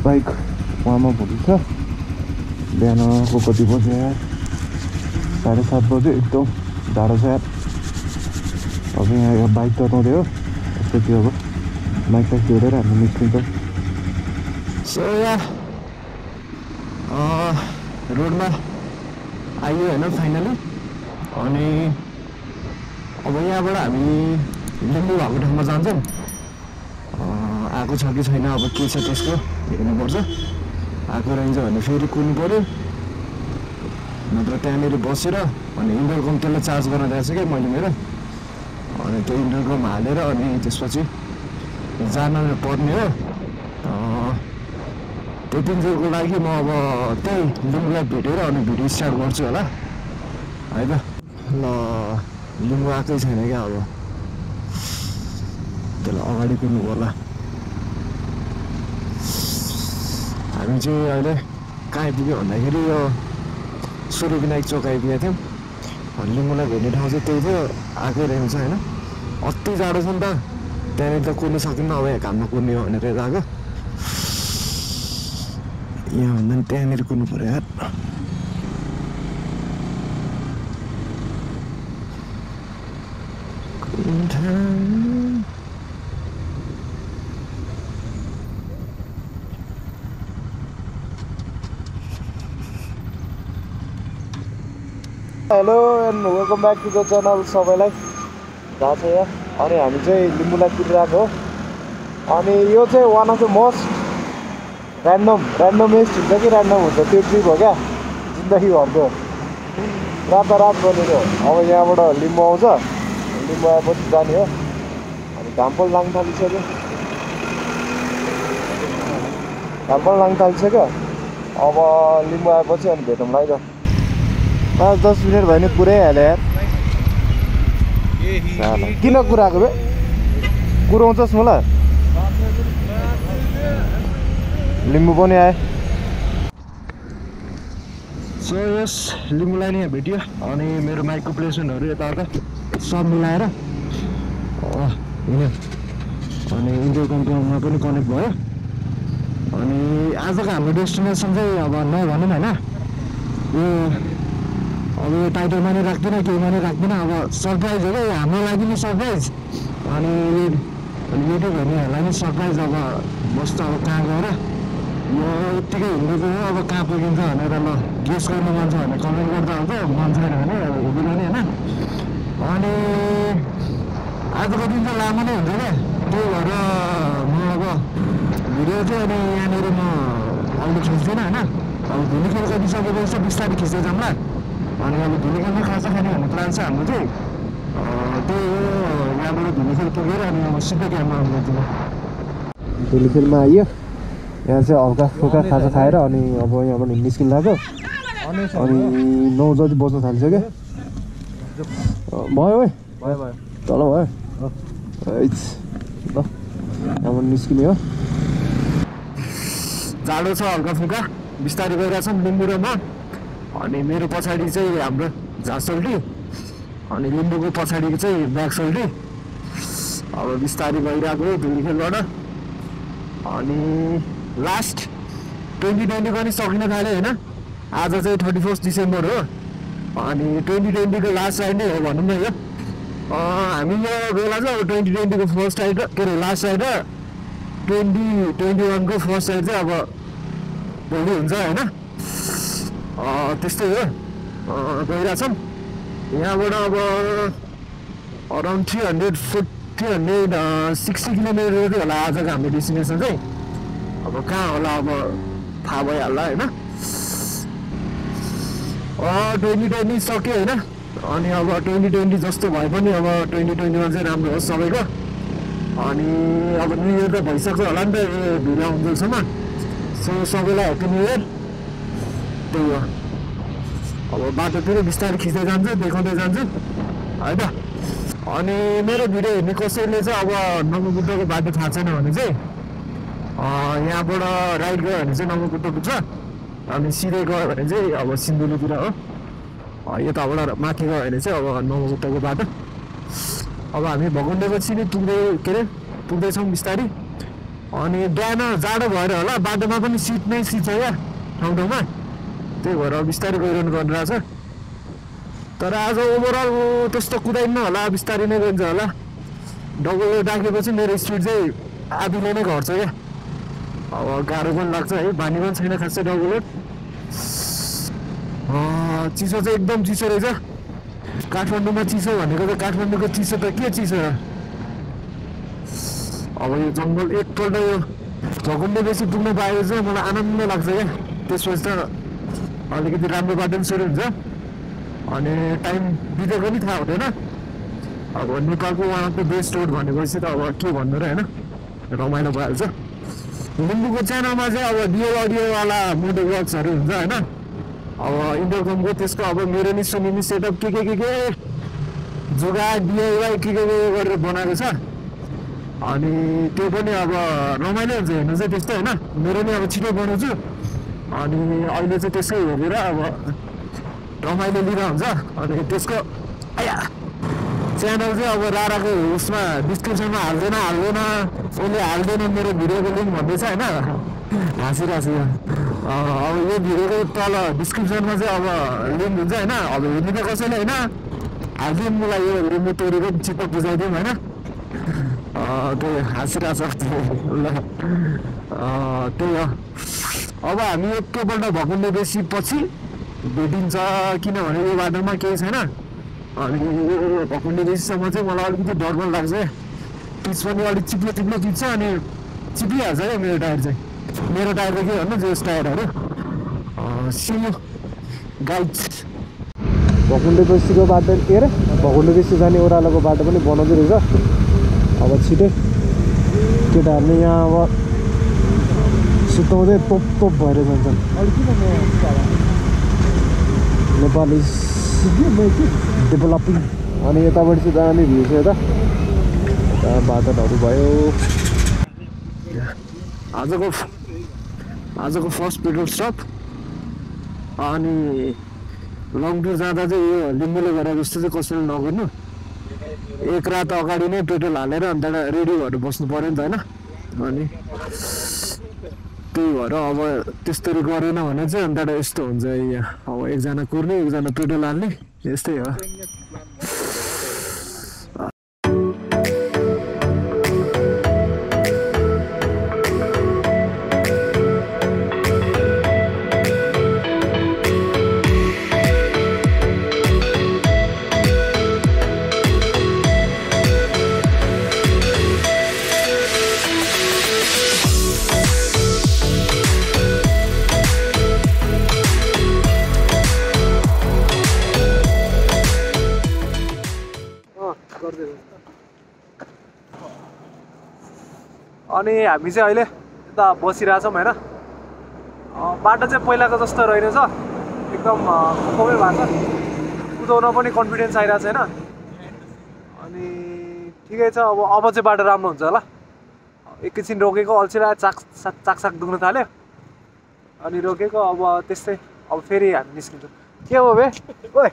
Bike वहाँमा भुलिन्छ बिहानको कति बजे यार 7:30 बजे एकदम जाडो छ यार अब यहाँ बाइक तताउँदै हो त्यसपछि अब बाइक साइक जोडेर हामी निस्किन्छौँ सो यहाँ रोडमा आइयो होइन फाइनली अनि अब यहाँबाट हामी लिम्बू भएको ठाउँमा जान्छौँ आएको छ कि छैन अब के छ त्यसको हेर्नुपर्छ आएको रहेछ भने फेरि कुद्नु पऱ्यो नत्र त्यहाँनिर बसेर अनि इन्टरकम त्यसलाई चार्ज गर्न दिएको छु क्या मैले मेरो अनि त्यो इन्टरकम हालेर अनि त्यसपछि जान पर्ने हो त्यतिन्जेलको लागि म अब त्यही लिम्बूलाई भेटेर अनि भिडियो स्टार्ट गर्छु होला है त ल लिम्बू आएकै छैन क्या अब त्यसलाई अगाडि कुद्नु पर्ला हामी चाहिँ अहिले कहाँ आइपुग्यो भन्दाखेरि यो सूर्यविनायक चौक आइपुगेको थियौँ लिम्बूलाई भेट्ने ठाउँ चाहिँ त्यही थियो आएकै रहेछ होइन अति जाडो छ नि त त्यहाँनिर त कुद्नु सकिन्न अब यहाँ घाममा कुद्ने हो भनेर आएको यहाँभन्दा पनि त्यहाँनिर कुद्नु पऱ्यो यार hello and welcome back to the channel सबैलाई थाहा छ यहाँ अनि हामी चाहिँ लिम्बूलाई कुदिरहेको हो अनि यो चाहिँ वान अफ द मोस्ट ऱ्यान्डमेस्ट हुन्छ कि ऱ्यान्डम हुन्छ त्यो ट्रिप हो क्या जिन्दगीभरको रातारात बनेको अब यहाँबाट लिम्बू आउँछ लिम्बू आएपछि जाने हो अनि घाम पनि लाग्न थालिसक्यो अब लिम्बू आएपछि अनि भेटौँला है त 5-10 मिनट भयो नि पुरै हाल्यो यार किन कुराको बे कुराउँछस् मलाई लिम्बू पनि आए सो यस लिम्बूलाई नि यहाँ भेट्यो अनि मेरो माइकको प्लेसमेन्टहरू यताउता सब मिलाएर हिँड्यो अनि इन्टरकममा पनि कनेक्ट भयो अनि आजको हाम्रो डेस्टिनेसन चाहिँ अब नभनौँ होइन यो अब यो टाइटलमा नै राख्दैन केहीमा नै राख्दैन अब सरप्राइज हो क्या हाम्रो लागि नि सरप्राइज अनि युट्युब हेर्नेहरूलाई नि सरप्राइज अब बस्छ अब कहाँ गएर यो यत्तिकै हिँडेको हो अब कहाँ पुगिन्छ भनेर ल गेस गर्नु मन छ भने कमेन्ट गर्दा हुन्छ मन छैन भने हुँदैन नि होइन अनि आजको दिन चाहिँ लामो नै हुन्छ क्या त्यही भएर म अब भिडियो चाहिँ अनि यहाँनिर म अहिले खिच्दिनँ होइन अब धुलीखेल गरिसकेपछि बिस्तारै खिच्दै जाउँला अनि अब धुलीखेलमा खाजा खाने भन्ने प्लान छ हाम्रो चाहिँ त्यही हो यहाँबाट धुलीखेल पुगेर अनि अब सिधै क्याम्पमा आउँदैन धुलीखेलमा आइयो यहाँ चाहिँ हल्का फुल्का खाजा खाएर अनि अब यहाँबाट निस्किन लाग्यो अनि 9 जति बज्न थालिसक्यो भयो है तल भयो ल यहाँबाट निस्किने हो जाडो छ हल्का फुल्का बिस्तारै गइरहेछौँ लिम्बू र म अनि मेरो पछाडि चाहिँ हाम्रो झाँसोल्टी अनि लिम्बूको पछाडिको चाहिँ ब्याकसोल्टी अब बिस्तारै गइरहेको हो धुलीखेलबाट अनि लास्ट 2020 पनि सकिन थाल्यो होइन आज चाहिँ 31 डिसेम्बर हो अनि 2020 को लास्ट राइड नै हो भनौँ न यो हामी यो बेला चाहिँ अब 2020 को फर्स्ट राइड के अरे लास्ट राइड र 2021 को फर्स्ट राइड चाहिँ अब भोलि हुन्छ होइन त्यस्तै हो गइरहेछौँ यहाँबाट अब अराउन्ड 360 किलोमिटर जति होला आजको हाम्रो डेस्टिनेसन चाहिँ अब कहाँ होला अब थाहा भइहाल्ला होइन 2020 सक्यो होइन अनि अब 2020 जस्तो भए पनि अब 2021 चाहिँ राम्रो होस् सबैको अनि अब न्यु इयर त भइसक्छ होला नि त यो भिडियो आउँदैसम्म सो सबैलाई ह्याप्पी न्यु इयर त्यही हो अब बाटोतिर बिस्तारै खिच्दै जान्छु देखाउँदै जान्छु है त अनि मेरो भिडियो हेर्ने कसैले चाहिँ अब नमोबुद्धको बाटो थाहा छैन भने चाहिँ यहाँबाट राइट गयो भने चाहिँ नमोबुद्ध पुग्छ अनि सिधै गयो भने चाहिँ अब सिन्धुलीतिर हो यताबाट माथि गयो भने चाहिँ अब नमोबुद्धको बाटो अब हामी भकुण्डेको छिनी पुग्दैछौँ बिस्तारै अनि बिहान जाडो भएर होला बाटोमा पनि सिट नै सिट छ क्या ठाउँ ठाउँमा त्यही भएर बिस्तारै गइरहनु गरिरहेछ तर आज ओभरअल त्यस्तो कुदाइन्न होला बिस्तारै नै गइन्छ होला डबल लोड राखेपछि मेरो स्पिड चाहिँ आधीले नै घट्छ क्या अब गाह्रो पनि लाग्छ है बानी पनि छैन खासै डबल लोड चिसो चाहिँ एकदम चिसो रहेछ काठमाडौँमा चिसो भनेको त काठमाडौँको चिसो त के चिसो र अब यो जङ्गल एकपल्ट यो भकुण्डे बेसी पुग्न पाएको चाहिँ मलाई आनन्द लाग्छ क्या त्यसपछि त अलिकति राम्रो बाटो पनि सुरु हुन्छ अनि टाइम बितेको पनि थाहा हुँदैन अब नेपालको one of the best road भनेपछि त अब के भन्नु र होइन रमाइलो भइहाल्छ लिम्बूको च्यानलमा चाहिँ अब डिएल अडियोवाला मोटो ब्लग्सहरू हुन्छ होइन अब इन्टरकमको त्यसको अब मेरो नि सुनिने सेटअप के जुगा डिआइवाई के गरेर बनाएको छ अनि त्यो पनि अब रमाइलो हुन्छ हेर्नु चाहिँ त्यस्तो होइन मेरो नि अब छिटो बनाउँछु अनि अहिले चाहिँ त्यसकै हेरेर अब रमाइलो लिँदा हुन्छ अनि त्यसको च्यानल चाहिँ अब राराको उसमा डिस्क्रिप्सनमा हाल्दैन उसले हाल्दैन मेरो भिडियोको लिङ्क भन्दैछ होइन हाँसिरहेको अब यो भिडियोको तल डिस्क्रिप्सनमा चाहिँ अब लिङ्क हुन्छ होइन अब हेर्नु त कसैले होइन हालिदिउँ मलाई यो लिम्बू तोरीको चित्त बुझाइदिउँ होइन त्यही हाँसिरहेको छ ल त्यही हो अब हामी एकैपल्ट भकुण्डे बेसी पछि भेटिन्छ किनभने यो बाटोमा केही छैन अनि यो भकुण्डे बेसीसम्म चाहिँ मलाई अलिकति डर पनि लाग्छ पिच पनि अलिक चिप्लो पिच छ अनि चिप्लिहाल्छ क्या मेरो टायर चाहिँ मेरो टायर त के भन्नु जोस टायरहरू सिमो गाइड भकुण्डे बेसीको बाटो के अरे भकुण्डे बेसी जाने ओह्रालोको बाटो पनि बनाउँदै रहेछ अब छिटै केटाहरूले यहाँ अब सुताउँदै टोप भएर जान्छन् नेपाल इज डेभलपिङ अनि यताबाट चाहिँ जाने भ्यू छ यता बाटोहरू भयो आजको फर्स्ट पेट्रोल स्टप अनि लङ टुर जाँदा चाहिँ यो लिम्बूले गरेर जस्तो चाहिँ कसैले नगर्नु एक रात अगाडि नै पेट्रोल हालेर अन्त रेडी भएर बस्नु पऱ्यो नि त होइन अनि त्यही भएर अब त्यस्तरी गरेन भने चाहिँ अन्त यस्तो हुन्छ यहाँ अब एकजना कुर्ने एकजना पेट्रोल हाल्ने यस्तै हो अनि हामी चाहिँ अहिले यता बसिरहेछौँ होइन बाटो चाहिँ पहिलाको जस्तो रहेनछ एकदम कमै भएको छ कुदाउन पनि कन्फिडेन्स आइरहेको छैन अनि ठिकै छ अब चाहिँ बाटो राम्रो हुन्छ होला एकैछिन रोकेको अल्छिरहेको चाकसाक दुख्न थाल्यो अनि रोकेको अब त्यस्तै अब फेरि हामी निस्किन्छौँ के हो बे ओए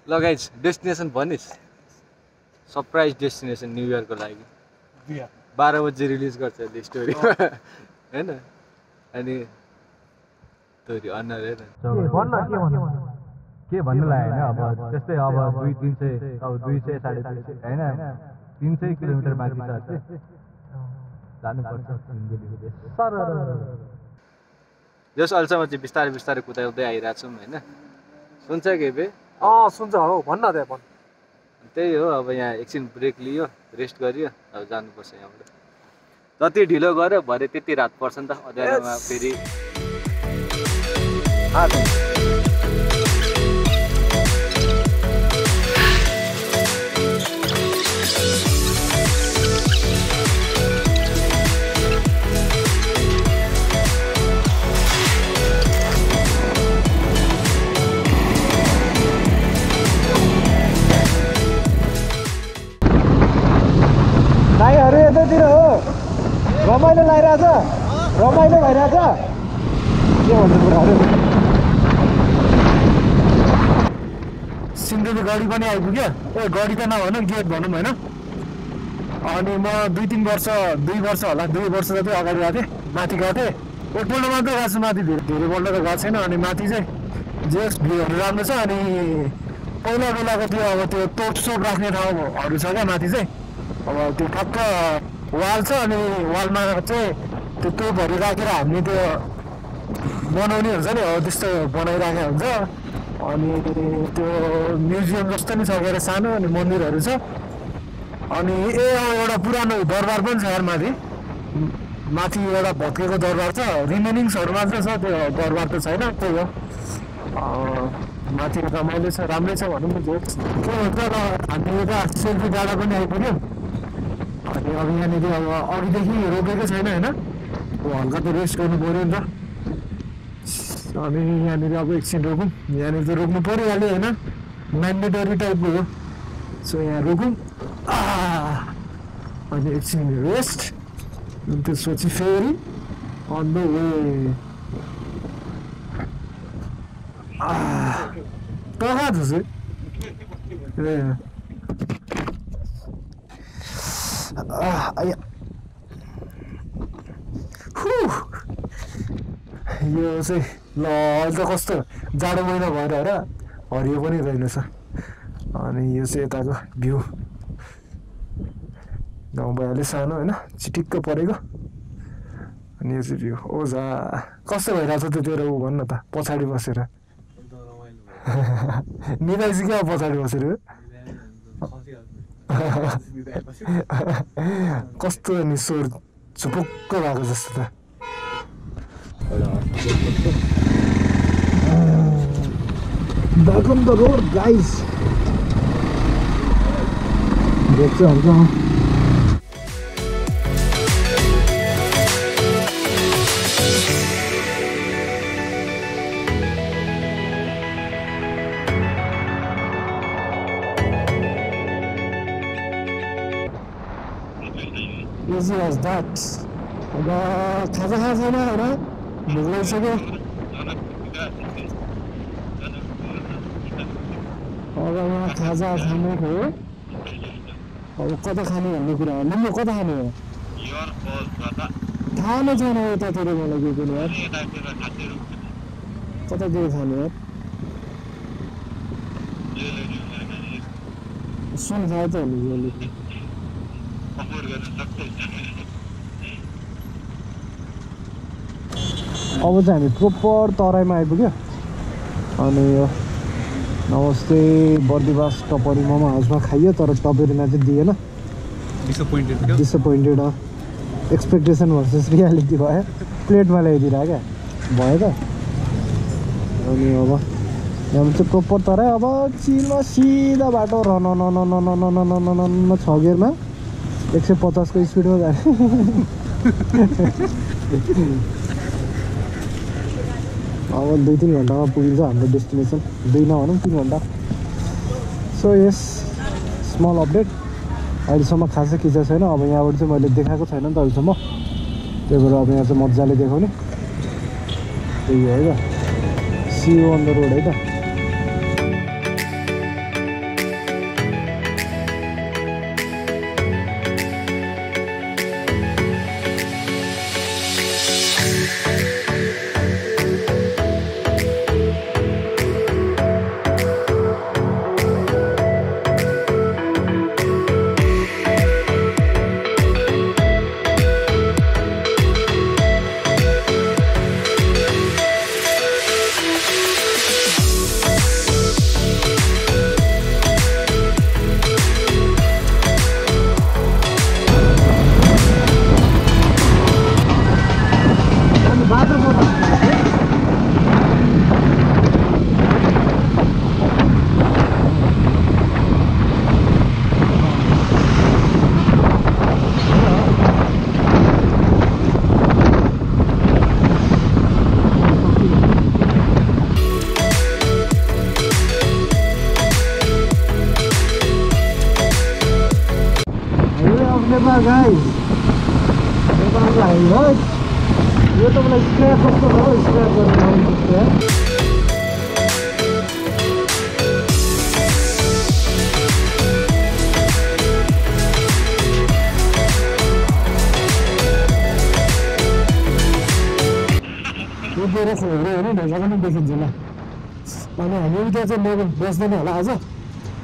ल गाइज डेस्टिनेसन भनिस् सरप्राइज डेस्टिनेसन न्यु इयरको लागि 12 बजे रिलिज गर्छ यसले स्टोरी हैन अनि तोरी अनुहार हेर के भन्नु लाग्यो हैन अब त्यस्तै अब 200-300 अब 200 250 हैन 300 किलोमिटर बाँकी छ जानुपर्छ सिन्धुलीको देश सर जस अल्छमा चाहिँ बिस्तारै बिस्तारै कुदाउँदै आइराछौँ हैन सुन्छ के बे सुन्छ हो भन्न दे भन् त्यही हो अब यहाँ एकछिन ब्रेक लियो रेस्ट गरियो अब जानुपर्छ यहाँबाट जति ढिलो गऱ्यो भरे त्यति रात पर्छ नि त अँध्यारोमा फेरि यतातिर हो रमाइलो लागिरहेछ रमाइलो भइरहेछ के भन्नु कुराहरू सिन्धुली गढी पनि आइपुग्यो ए गढी त नभनौँ गेट भनौँ होइन अनि म 2 वर्ष होला 2 वर्ष जति अगाडि गएको थिएँ माथि गएको थिएँ एकपल्ट मात्रै गएको छु माथि धेरैपल्ट त गएको छैन अनि माथि चाहिँ जेस भ्यूहरू राम्रो छ अनि पहिला बेलाको त्यो अब त्यो तोपसोप राख्ने ठाउँहरू छ क्या माथि चाहिँ अब त्यो ठक्क वाल छ अनि वालमा चाहिँ त्यो तोपहरू राखेर हामीले त्यो बनाउने हुन्छ नि हो त्यस्तो बनाइराखेको हुन्छ अनि त्यो म्युजियम जस्तो नि छ के अरे सानो अनि मन्दिरहरू छ अनि एउटा पुरानो दरबार पनि छ यार माथि एउटा भत्केको दरबार छ रिमेनिङ्सहरू मात्र छ त्यो दरबार त छैन त्यही हो माथि रमाइलो छ राम्रै छ भनौँ न के भन्छ हामी यता सेल्फी डाँडा पनि आइपुग्यो अनि अब यहाँनिर अब अघिदेखि रोकेको छैन होइन हल्का त रेस्ट गर्नु पऱ्यो नि त अनि यहाँनिर अब एकछिन रोकौँ यहाँनिर त रोक्नु परिहाल्यो होइन म्यान्डेटरी टाइपको हो सो यहाँ रोकौँ अनि एकछिन रेस्ट अनि त्यसपछि फेरि अन द वे कहाँ छ यो चाहिँ ल अहिले त कस्तो जाडो महिना भएर हेर हरियो पनि रहेनछ अनि यो चाहिँ यताको भ्यू गाउँ भइहाल्यो सानो होइन चिटिक्क परेको अनि यो चाहिँ भ्यू ओजा कस्तो भइरहेछ त्यो तेरो ऊ भन् न त पछाडि बसेर निदाइसी क्या पछाडि बसेर कस्तो नि स्वर छुपुक्क भएको जस्तो त Welcome the road, guys. देख्छ हुन्छ Easy as that. अब खाजा खाएको छैन होइन भोक लागिसक्यो अब यहाँ खाजा खानुको हो अब कता खाने भन्ने कुरा हो लिम्बू कता खाने हो थाहा नै छैन यतातिर मलाई के पनि यार कतातिर खाने यार सुन खायो त अलिक अब चाहिँ हामी प्रोपर तराईमा आइपुग्यो अनि यो नमस्ते बर्दिवास टपरी मोमो हाउसमा खाइयो तर टपरीमा चाहिँ दिएन डिसपोइन्टेड एक्सपेक्टेसन भर्सेस रियालिटी भयो प्लेटमा ल्याइदिएर क्या भयो त अनि अब यहाँ चाहिँ प्रोपर तराई अब चिलमा सिधा बाटो रन 6 गियरमा 150 को स्पिडमा जाने अब 2-3 घन्टामा पुगिन्छ हाम्रो डेस्टिनेसन 2 नभनौँ 3 घन्टा सो यस स्मल अपडेट अहिलेसम्म खासै खिचा छैन अब यहाँबाट चाहिँ मैले देखाएको छैन नि त अहिलेसम्म त्यही भएर अब यहाँ चाहिँ मजाले देखाउने त्यही हो है त see you on the road है त guys लाग्यो यो त मलाई स्क्रैप कस्तो हो स्क्रैप गर्ने हेरेर होइन ढोका पनि देखिन्छ ल अनि हामी उता चाहिँ म बस्दैन होला आज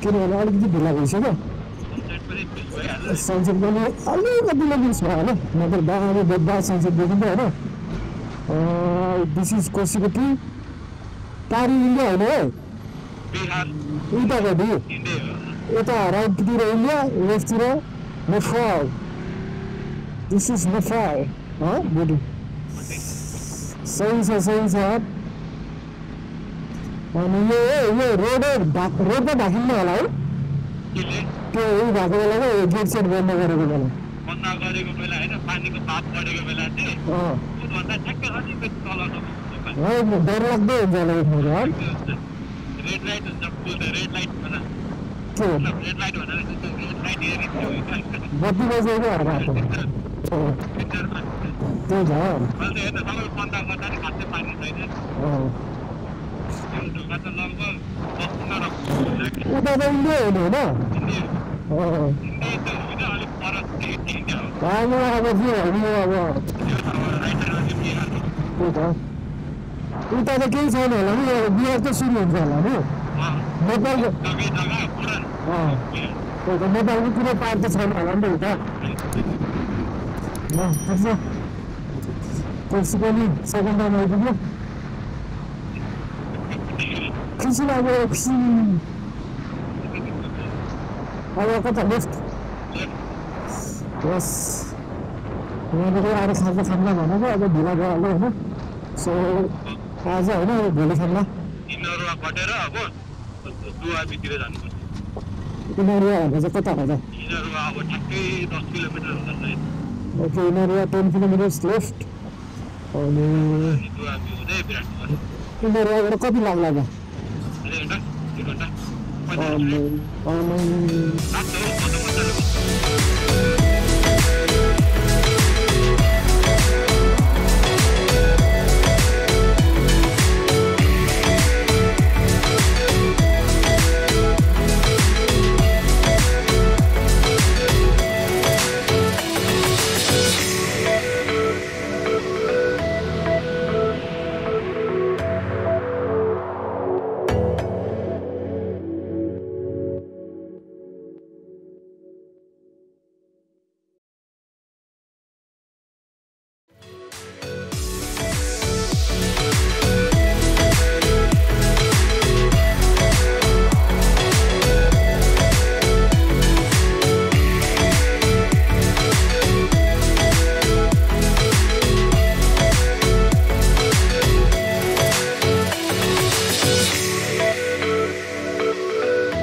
किनभने अलिकति ढिला भइसक्यो सनसेट पनि अलिकति मिस भयो होइन नत्र बाह्र बेद्दा सनसेट देखिन्छ होइन दिस इज कोसीको टी टाढी इन्डिया होइन है उताको टी यता राइटतिर इन्डिया लेफ्टतिर नेपाल दिस इज नेपाल बोडी सही छ अनि यो रोड त ढाकिन्न होला है त्यो उयो भएको बेला क्या गेट सेट बन्द गरेको बेला डर लाग्दै हुन्छ होला यो ठाउँको बत्ती बजेको बाटो त्यही छ उता त इन्डिया होइन होइन अब के भन्नु अब त्यही त उता त केही छैन होला नि बिहार त सुरु हुन्छ होला नि नेपालको त्यही त नेपालको कुनै पार त छैन होला नि त उता कोसी पनि सेकेन्ड टाइम आइपुग्यो खुसी लाग्यो खुसी अब कता लेफ्ट यस यहाँबाट आएर खाजा खान्ला भनेको अब ढिला भइहाल्यो होइन सो आज होइन भोलि खान्ला इनरुवा भने चाहिँ कता हो त ओके इनरुवा 10 किलोमिटर्स लेफ्ट अनि इनरुवाबाट कति लाग्ला त